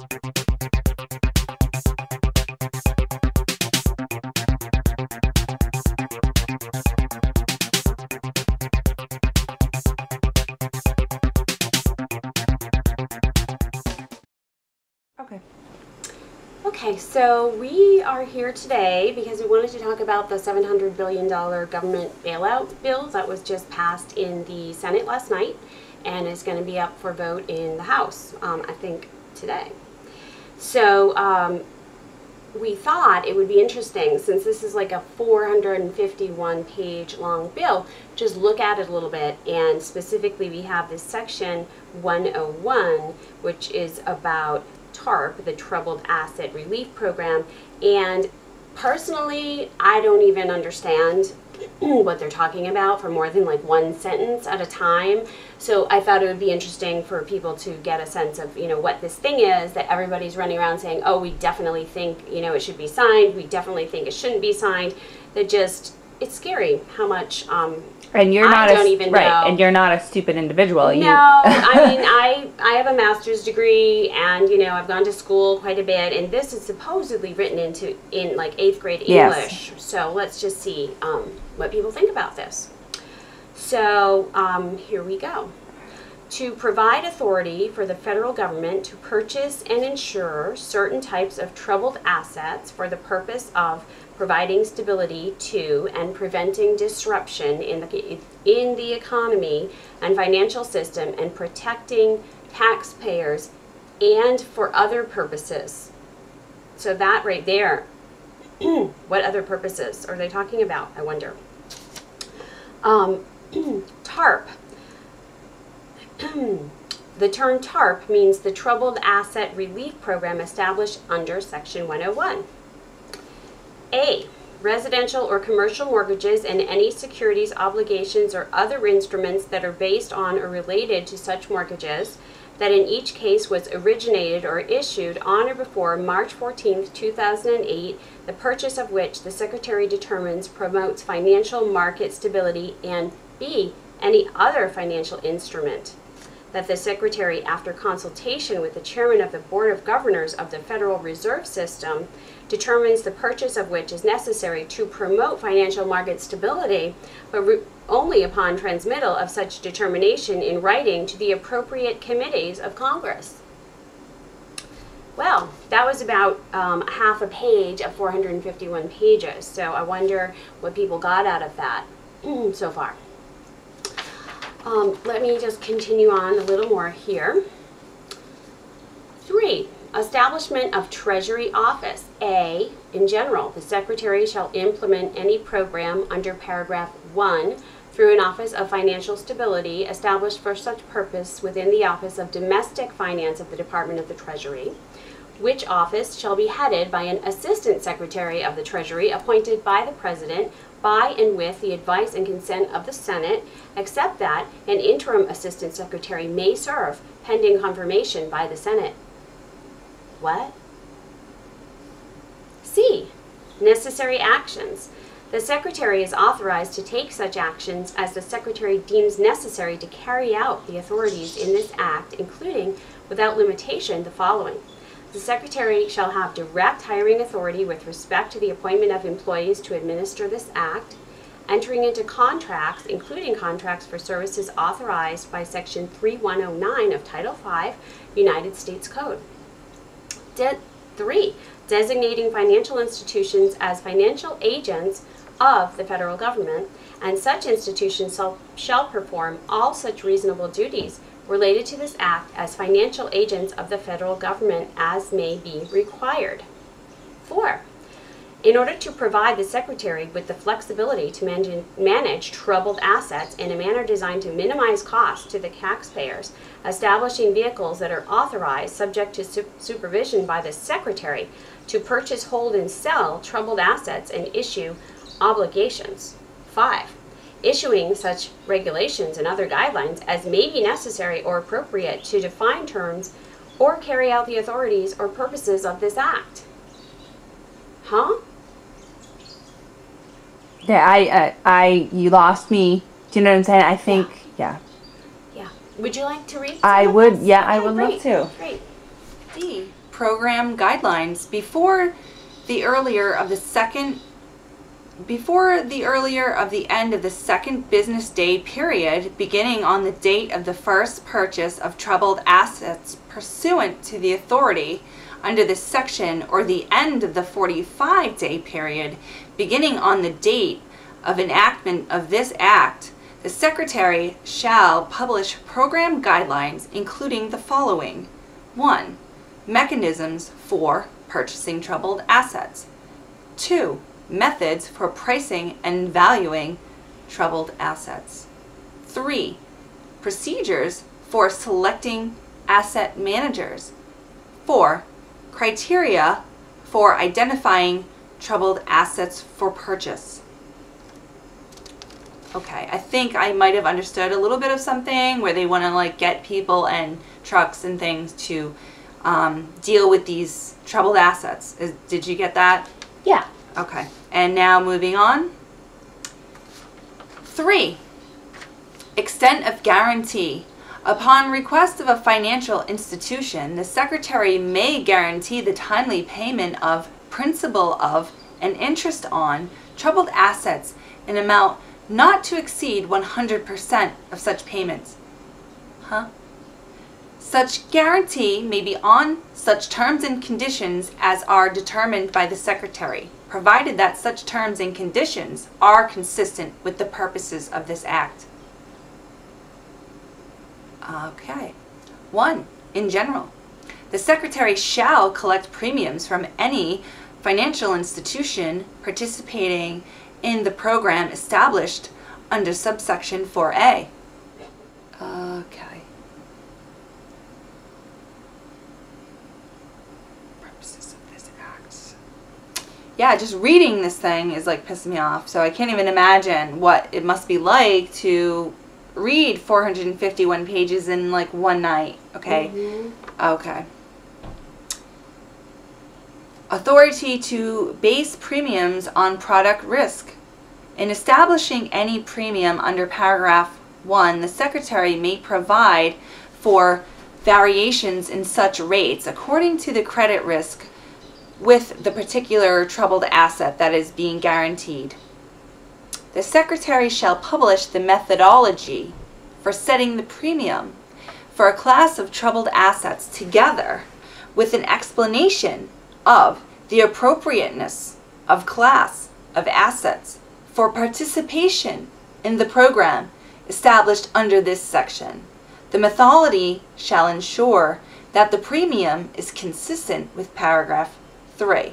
Okay, so we are here today because we wanted to talk about the $700 billion government bailout bill that was just passed in the Senate last night and is going to be up for vote in the House, I think, today. So we thought it would be interesting, since this is like a 451-page long bill, just look at it a little bit. And specifically, we have this section 101, which is about Tarp, the Troubled Asset Relief Program. And personally, I don't even understand what they're talking about for more than like one sentence at a time. So I thought it would be interesting for people to get a sense of, you know, what this thing is that everybody's running around saying, oh, we definitely think, you know, it should be signed. We definitely think it shouldn't be signed. That just, it's scary how much and you're not I don't even right, know. And you're not a stupid individual. No, I mean, I have a master's degree, and you know, I've gone to school quite a bit, and this is supposedly written in like 8th grade English. Yes. So let's just see what people think about this. So here we go. To provide authority for the federal government to purchase and insure certain types of troubled assets for the purpose of providing stability to and preventing disruption in the economy and financial system, and protecting taxpayers, and for other purposes. So that right there, what other purposes are they talking about, I wonder? TARP. The term TARP means the Troubled Asset Relief Program established under Section 101. A. Residential or commercial mortgages and any securities, obligations, or other instruments that are based on or related to such mortgages, that in each case was originated or issued on or before March 14, 2008, the purchase of which the Secretary determines promotes financial market stability, and B. Any other financial instrument that the Secretary, after consultation with the Chairman of the Board of Governors of the Federal Reserve System, determines the purchase of which is necessary to promote financial market stability, but only upon transmittal of such determination in writing to the appropriate committees of Congress. Well, that was about half a page of 451 pages, so I wonder what people got out of that so far. Let me just continue on a little more here. 3. Establishment of Treasury Office. A. In general, the Secretary shall implement any program under paragraph 1 through an Office of Financial Stability established for such purpose within the Office of Domestic Finance of the Department of the Treasury, which office shall be headed by an Assistant Secretary of the Treasury appointed by the President by and with the advice and consent of the Senate, except that an interim Assistant Secretary may serve pending confirmation by the Senate. What? C. Necessary actions. The Secretary is authorized to take such actions as the Secretary deems necessary to carry out the authorities in this Act, including, without limitation, the following. The Secretary shall have direct hiring authority with respect to the appointment of employees to administer this Act, entering into contracts, including contracts for services authorized by Section 3109 of Title V, United States Code. 3. Designating financial institutions as financial agents of the federal government, and such institutions shall perform all such reasonable duties related to this Act as financial agents of the federal government as may be required. 4. In order to provide the Secretary with the flexibility to manage troubled assets in a manner designed to minimize costs to the taxpayers, establishing vehicles that are authorized, subject to supervision by the Secretary, to purchase, hold, and sell troubled assets and issue obligations. 5. Issuing such regulations and other guidelines as may be necessary or appropriate to define terms or carry out the authorities or purposes of this Act. Huh? Yeah, you lost me. Do you know what I'm saying? I think, yeah. Yeah. Would you like to read? I would, yeah, okay, I would great, love to. Great. D. program guidelines before the earlier of the end of the second business day period, beginning on the date of the first purchase of troubled assets pursuant to the authority under this section, or the end of the 45-day period, beginning on the date of enactment of this act, the Secretary shall publish program guidelines including the following. 1. Mechanisms for purchasing troubled assets. 2. Methods for pricing and valuing troubled assets. 3. Procedures for selecting asset managers. 4. Criteria for identifying troubled assets for purchase. Okay, I think I might have understood a little bit of something where they want to like get people and trucks and things to deal with these troubled assets. Did you get that? Yeah. Okay, and now moving on. 3. Extent of guarantee. Upon request of a financial institution, the Secretary may guarantee the timely payment of principal of and interest on troubled assets in amount not to exceed 100% of such payments. Such guarantee may be on such terms and conditions as are determined by the Secretary, provided that such terms and conditions are consistent with the purposes of this Act. Okay. 1. In general, the Secretary shall collect premiums from any financial institution participating in the program established under subsection 4A. Okay. Purposes of this Act. Yeah, just reading this thing is like pissing me off, so I can't even imagine what it must be like to read 451 pages in like one night. Okay. Okay. Authority to base premiums on product risk. In establishing any premium under paragraph 1, the Secretary may provide for variations in such rates according to the credit risk with the particular troubled asset that is being guaranteed. The Secretary shall publish the methodology for setting the premium for a class of troubled assets together with an explanation of the appropriateness of class of assets for participation in the program established under this section. The methodology shall ensure that the premium is consistent with paragraph 3.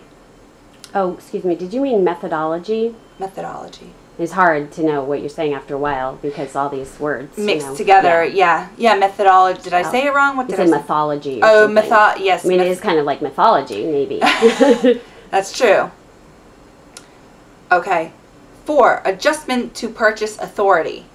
Oh, excuse me. Did you mean methodology? Methodology. It's hard to know what you're saying after a while because all these words mixed together. Yeah, methodology. Did I say it wrong? What did I say? Mythology. Or something. Yes. I mean, it is kind of like mythology, maybe. That's true. Okay. 4. Adjustment to purchase authority.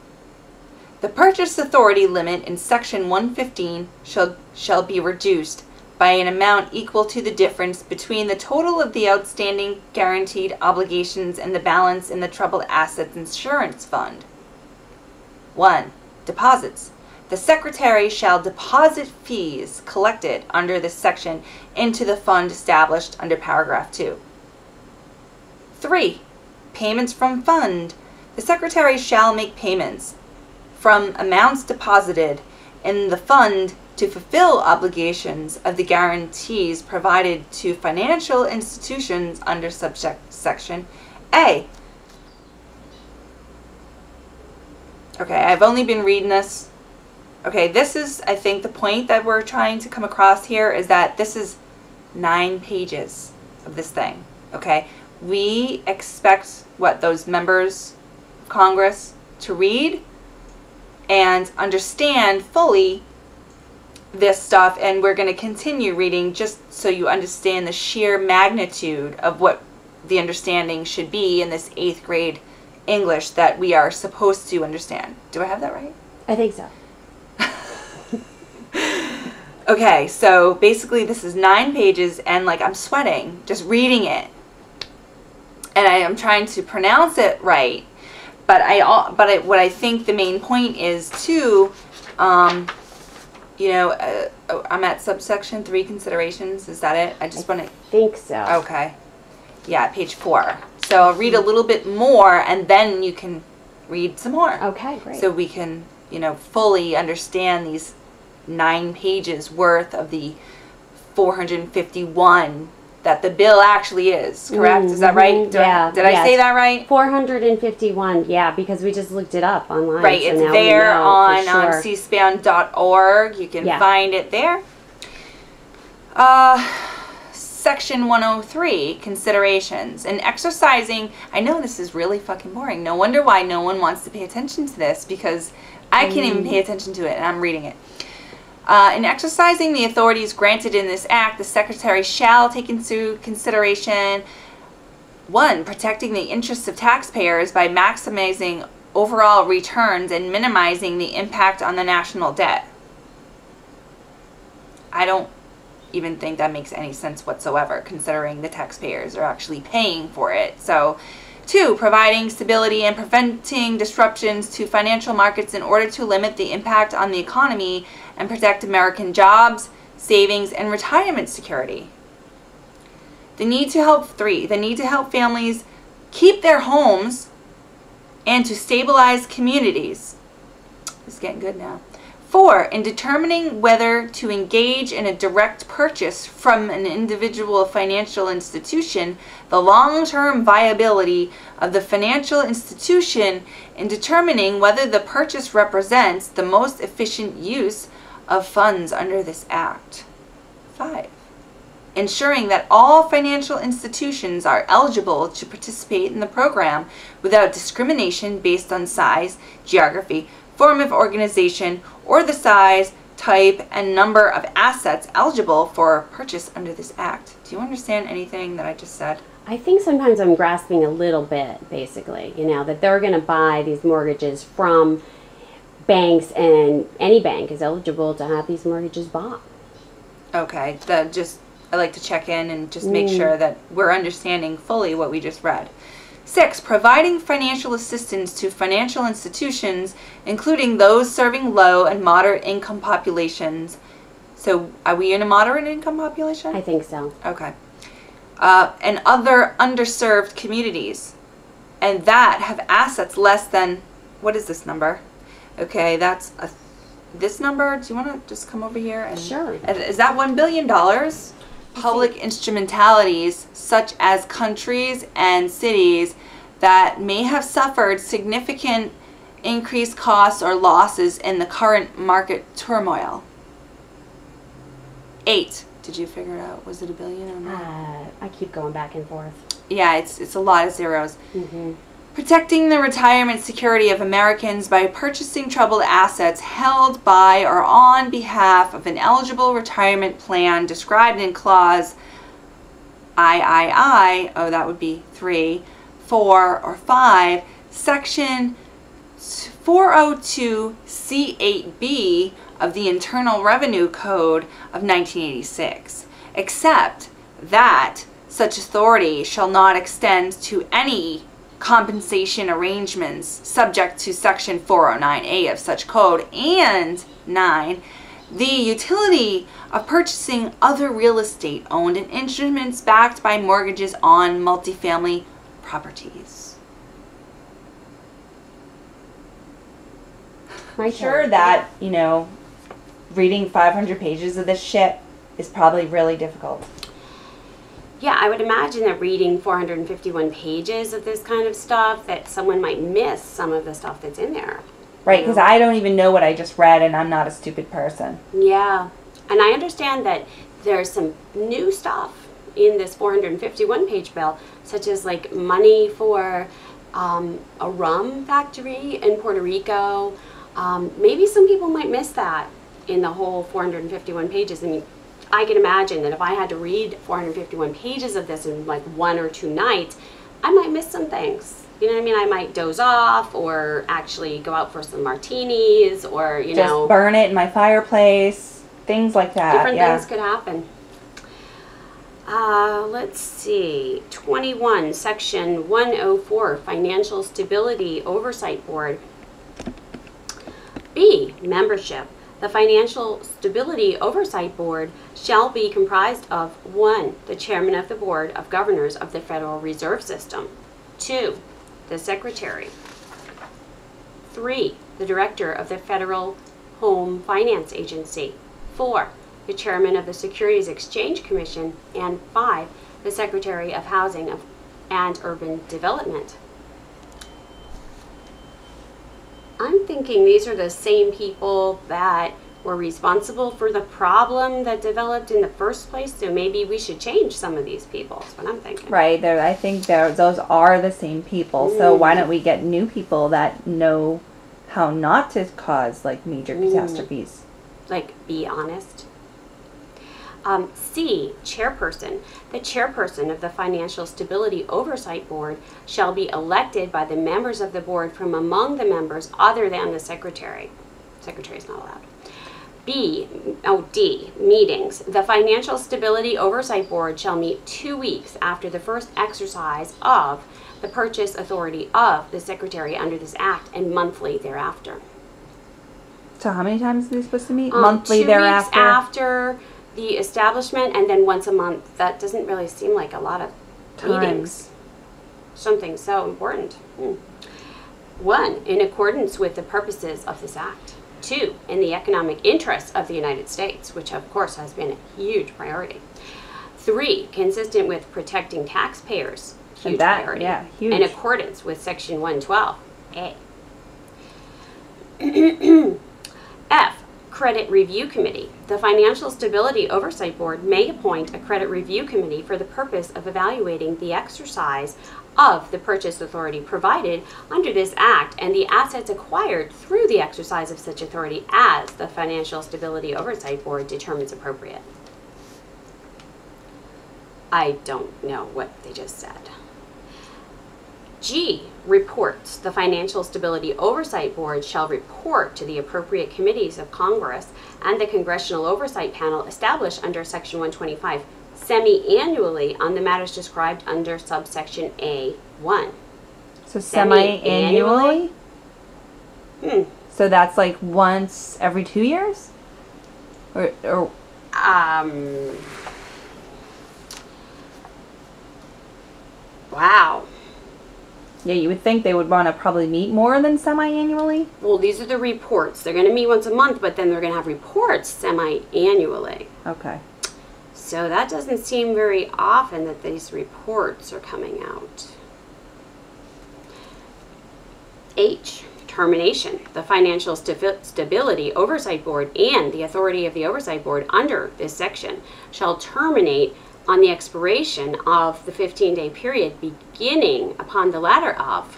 The purchase authority limit in section 115 shall be reduced by an amount equal to the difference between the total of the outstanding guaranteed obligations and the balance in the troubled assets insurance fund. 1. Deposits. The Secretary shall deposit fees collected under this section into the fund established under paragraph 2. 3. Payments from fund. The Secretary shall make payments from amounts deposited in the fund to fulfill obligations of the guarantees provided to financial institutions under subsection A. Okay, I've only been reading this. Okay, this is, I think, the point that we're trying to come across here is that this is 9 pages of this thing. Okay, we expect, those members of Congress to read and understand fully this stuff, and we're going to continue reading just so you understand the sheer magnitude of what the understanding should be in this 8th grade English that we are supposed to understand. Do I have that right? I think so. Okay, so basically this is 9 pages and like I'm sweating just reading it. And I am trying to pronounce it right. But what I think the main point is too, you know, I'm at subsection 3 considerations. Is that it? I just want to... think so. Okay. Yeah, page 4. So I'll read a little bit more, and then you can read some more. Okay, great. So we can, you know, fully understand these 9 pages worth of the 451 that the bill actually is, correct? Is that right? Did I say that right? 451, yeah, because we just looked it up online. Right, so it's now there we know on cspan.org. You can find it there. Section 103, considerations. In exercising, I know this is really fucking boring. No wonder why no one wants to pay attention to this, because I can't even pay attention to it, and I'm reading it. In exercising the authorities granted in this act, the Secretary shall take into consideration 1. Protecting the interests of taxpayers by maximizing overall returns and minimizing the impact on the national debt. I don't even think that makes any sense whatsoever, considering the taxpayers are actually paying for it. So, 2. Providing stability and preventing disruptions to financial markets in order to limit the impact on the economy and protect American jobs, savings, and retirement security. The need to help families keep their homes and to stabilize communities. It's getting good now. 4. In determining whether to engage in a direct purchase from an individual financial institution, the long-term viability of the financial institution in determining whether the purchase represents the most efficient use of funds under this act. 5. Ensuring that all financial institutions are eligible to participate in the program without discrimination based on size, geography, form of organization, or the size, type, and number of assets eligible for purchase under this act. Do you understand anything that I just said? I think sometimes I'm grasping a little bit, basically, you know, that they're going to buy these mortgages from banks, and any bank is eligible to have these mortgages bought. Okay, I like to check in and just make sure that we're understanding fully what we just read. 6. Providing financial assistance to financial institutions, including those serving low and moderate income populations. So, are we in a moderate income population? I think so. Okay. And other underserved communities, and that have assets less than, what is this number? Okay, that's this number. Do you want to just come over here? And, sure. Is that $1 billion? Public instrumentalities such as countries and cities that may have suffered significant increased costs or losses in the current market turmoil. 8. Did you figure it out? Was it $1 billion or not? I keep going back and forth. Yeah, it's a lot of zeros. Mm-hmm. Protecting the retirement security of Americans by purchasing troubled assets held by or on behalf of an eligible retirement plan described in clause III, oh, that would be 3, 4, or 5, section 402 C8B of the Internal Revenue Code of 1986, except that such authority shall not extend to any compensation arrangements subject to section 409A of such code, and 9, the utility of purchasing other real estate owned in instruments backed by mortgages on multifamily properties. I'm sure that, you know, reading 500 pages of this shit is probably really difficult. Yeah, I would imagine that reading 451 pages of this kind of stuff, that someone might miss some of the stuff that's in there. Right, because I don't even know what I just read, and I'm not a stupid person. Yeah, and I understand that there's some new stuff in this 451-page bill, such as like money for a rum factory in Puerto Rico. Maybe some people might miss that in the whole 451 pages. I mean, I can imagine that if I had to read 451 pages of this in like 1 or 2 nights, I might miss some things. You know what I mean? I might doze off, or actually go out for some martinis, or, you know. Just burn it in my fireplace. Things like that. Different things could happen. Let's see. 21, Section 104, Financial Stability Oversight Board. B, membership. The Financial Stability Oversight Board shall be comprised of 1. The Chairman of the Board of Governors of the Federal Reserve System. 2. The Secretary. 3. The Director of the Federal Home Finance Agency. 4. The Chairman of the Securities Exchange Commission. And 5. The Secretary of Housing and Urban Development. I'm thinking these are the same people that were responsible for the problem that developed in the first place, so maybe we should change some of these people. That's what I'm thinking. Right. I think those are the same people. So why don't we get new people that know how not to cause like major catastrophes? Like, be honest. C, Chairperson. The chairperson of the Financial Stability Oversight Board shall be elected by the members of the board from among the members other than the secretary. Secretary is not allowed. D, meetings. The Financial Stability Oversight Board shall meet 2 weeks after the first exercise of the purchase authority of the secretary under this act and monthly thereafter. So how many times are they supposed to meet? Monthly 2 thereafter? weeks after the establishment, and then once a month. That doesn't really seem like a lot of meetings. Something so important. 1, in accordance with the purposes of this act. 2, in the economic interests of the United States, which of course has been a huge priority. 3, consistent with protecting taxpayers. Huge priority. Yeah, huge. In accordance with Section 112A. F, Credit Review Committee. The Financial Stability Oversight Board may appoint a credit review committee for the purpose of evaluating the exercise of the purchase authority provided under this act and the assets acquired through the exercise of such authority as the Financial Stability Oversight Board determines appropriate. I don't know what they just said. G, reports. The Financial Stability Oversight Board shall report to the appropriate committees of Congress and the Congressional Oversight Panel established under Section 125 semi-annually on the matters described under subsection A1. So semi-annually? So that's like once every 2 years? Or wow. Yeah, you would think they would want to probably meet more than semi-annually. Well, these are the reports. They're going to meet once a month, but then they're going to have reports semi-annually. Okay. So that doesn't seem very often that these reports are coming out. H, termination. The Financial Stability Oversight Board and the authority of the Oversight Board under this section shall terminate on the expiration of the 15-day period beginning upon the latter of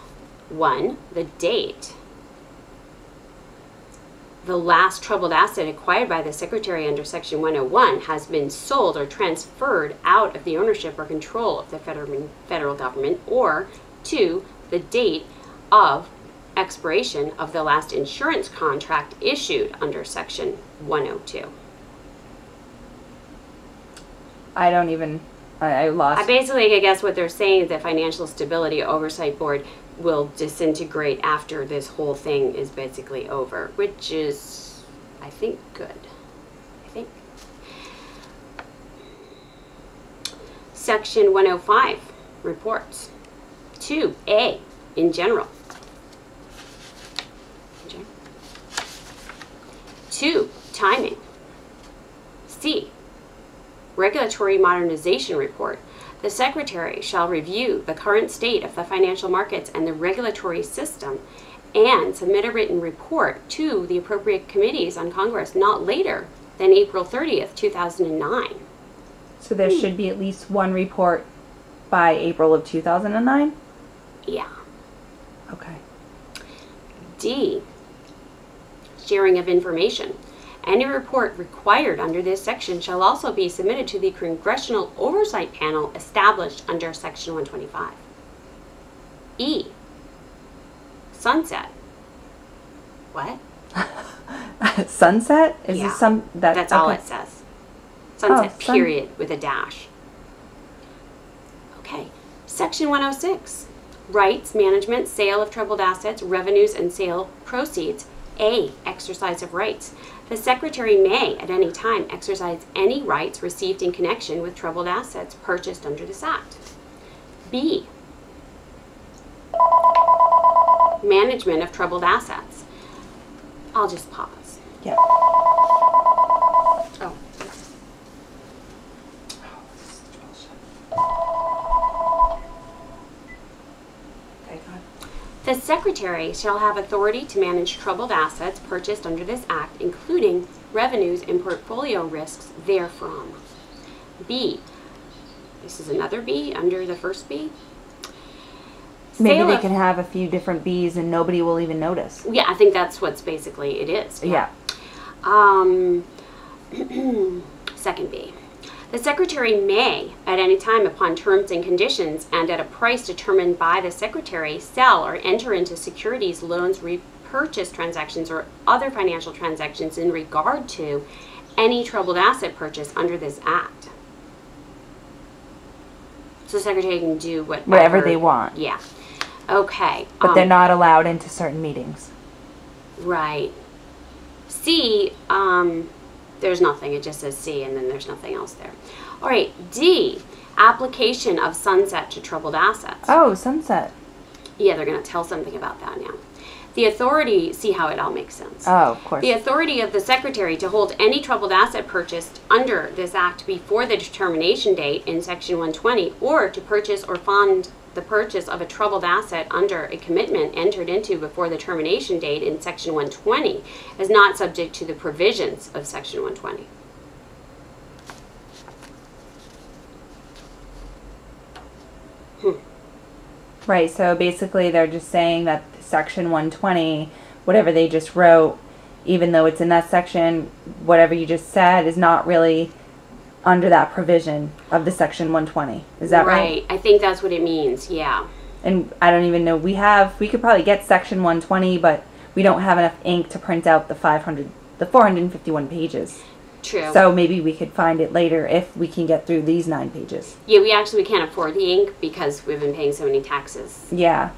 1, the date the last troubled asset acquired by the Secretary under Section 101 has been sold or transferred out of the ownership or control of the federal government, or 2, the date of expiration of the last insurance contract issued under Section 102. I lost. I guess what they're saying is the Financial Stability Oversight Board will disintegrate after this whole thing is basically over, which is, I think, good. Section 105, reports. 2A, in general. 2, timing. C, regulatory modernization report. The Secretary shall review the current state of the financial markets and the regulatory system and submit a written report to the appropriate committees on Congress not later than April 30th, 2009. So there should be at least one report by April of 2009? Yeah. Okay. D, sharing of information. Any report required under this section shall also be submitted to the Congressional Oversight Panel established under Section 125. E, sunset. What? Sunset? Is Yeah. this some That's all it says. Sunset, Oh, period, with a dash. Okay. Section 106. Rights, management, sale of troubled assets, revenues, and sale proceeds. A, exercise of rights. The Secretary may, at any time, exercise any rights received in connection with troubled assets purchased under this Act. B, management of troubled assets. I'll just pause. Yep. Oh. Okay, go ahead. The Secretary shall have authority to manage troubled assets purchased under this Act, including revenues and portfolio risks therefrom. B, this is another B under the first B. Maybe Sale they of- can have a few different bees and nobody will even notice. Yeah, I think that's what's basically it is. Yeah. Second B. The Secretary may, at any time upon terms and conditions and at a price determined by the Secretary, sell or enter into securities, loans, repurchase transactions, or other financial transactions in regard to any troubled asset purchase under this Act. So the Secretary can do Whatever they want. Yeah. Okay. But they're not allowed into certain meetings. Right. C, there's nothing. It just says C, and then there's nothing else there. All right. D, application of sunset to troubled assets. Oh, sunset. Yeah, they're going to tell something about that now. The authority, see how it all makes sense. Oh, of course. The authority of the Secretary to hold any troubled asset purchased under this Act before the determination date in Section 120, or to purchase or fund the purchase of a troubled asset under a commitment entered into before the termination date in Section 120, is not subject to the provisions of Section 120. Right, so basically they're just saying that Section 120, whatever they just wrote, even though it's in that section, whatever you just said is not really under that provision of the Section 120. Is that right? Right. I think that's what it means. Yeah. And I don't even know, we could probably get Section 120, but we don't have enough ink to print out the 451 pages. True. So maybe we could find it later if we can get through these 9 pages. Yeah, we can't afford the ink because we've been paying so many taxes. Yeah.